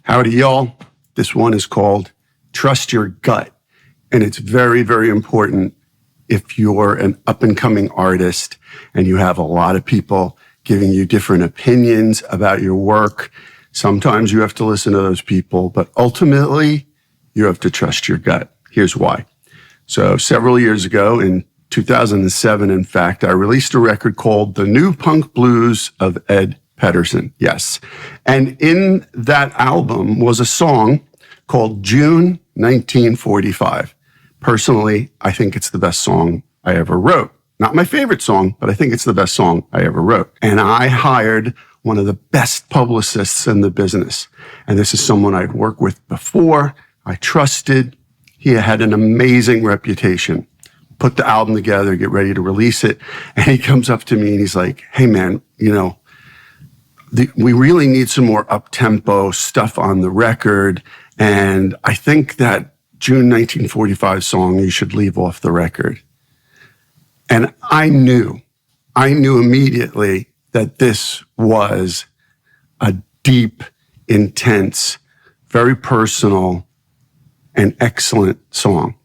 Howdy, y'all. This one is called Trust Your Gut. And it's very, very important if you're an up-and-coming artist and you have a lot of people giving you different opinions about your work. Sometimes you have to listen to those people, but ultimately, you have to trust your gut. Here's why. So several years ago, in 2007, in fact, I released a record called The New Punk Blues of Ed Pedersen. Yes. And in that album was a song called June 1945. Personally, I think it's the best song I ever wrote. Not my favorite song, but I think it's the best song I ever wrote. And I hired one of the best publicists in the business. And this is someone I'd worked with before. I trusted. He had an amazing reputation. Put the album together, get ready to release it. And he comes up to me and he's like, hey man, we really need some more up-tempo stuff on the record. And I think that June 1945 song you should leave off the record. And I knew immediately that this was a deep, intense, very personal, and excellent song.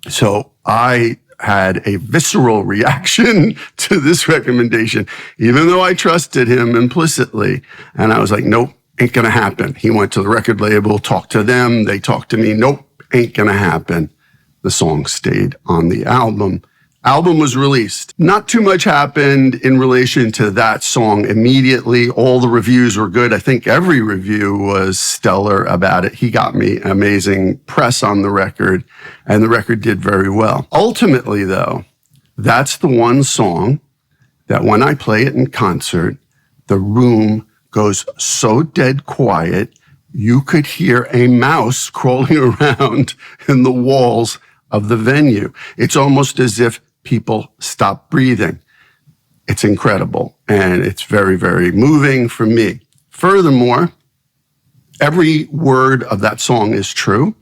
So I had a visceral reaction to this recommendation, even though I trusted him implicitly. And I was like, nope, ain't gonna happen. He went to the record label, talked to them, they talked to me, nope, ain't gonna happen. The song stayed on the album. Album was released. Not too much happened in relation to that song immediately. All the reviews were good. I think every review was stellar about it. He got me amazing press on the record, and the record did very well. Ultimately, though, that's the one song that when I play it in concert, the room goes so dead quiet, you could hear a mouse crawling around in the walls of the venue. It's almost as if people stop breathing. It's incredible, and it's very, very moving for me. Furthermore, every word of that song is true,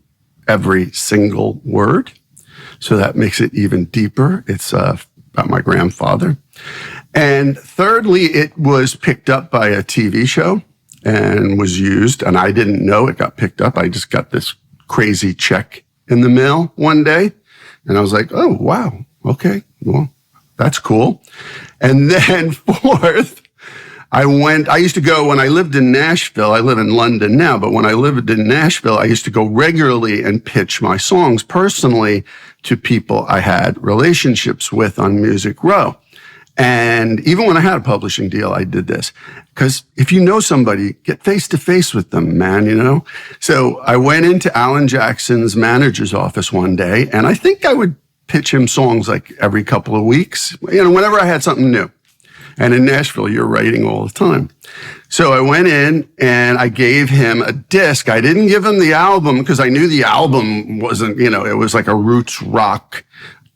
every single word. So that makes it even deeper. It's about my grandfather. And thirdly, it was picked up by a TV show and was used, and I didn't know it got picked up. I just got this crazy check in the mail one day, and I was like, oh, wow. Okay, well, that's cool. And then fourth, I used to go when I lived in Nashville. I live in London now, but when I lived in Nashville, I used to go regularly and pitch my songs personally to people I had relationships with on Music Row. And even when I had a publishing deal, I did this. Because if you know somebody, get face to face with them, man, So I went into Alan Jackson's manager's office one day, and I think I would pitch him songs like every couple of weeks, whenever I had something new. And in Nashville, you're writing all the time. So I went in and I gave him a disc. I didn't give him the album because I knew the album wasn't, it was like a roots rock,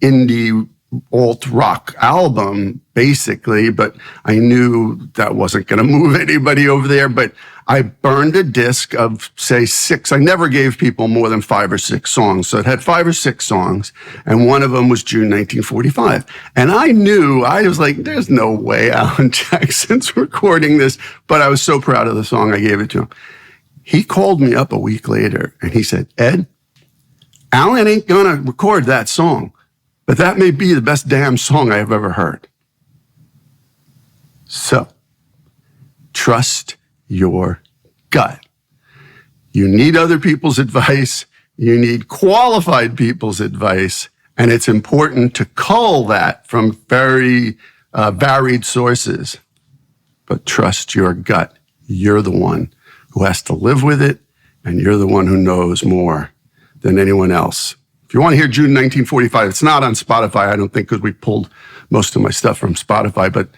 indie, alt rock album, basically, but I knew that wasn't going to move anybody over there. But I burned a disc of, say, 6. I never gave people more than 5 or 6 songs. So it had 5 or 6 songs, and one of them was June 1945. And I was like, there's no way Alan Jackson's recording this. But I was so proud of the song, I gave it to him. He called me up a week later, and he said, Ed, Alan ain't going to record that song, but that may be the best damn song I have ever heard. So, trust your gut. You need other people's advice. You need qualified people's advice. And it's important to cull that from very varied sources. But trust your gut. You're the one who has to live with it, and you're the one who knows more than anyone else. If you want to hear June 1945, it's not on Spotify, I don't think, because we pulled most of my stuff from Spotify, but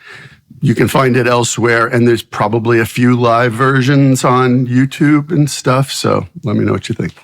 you can find it elsewhere, and there's probably a few live versions on YouTube and stuff, so let me know what you think.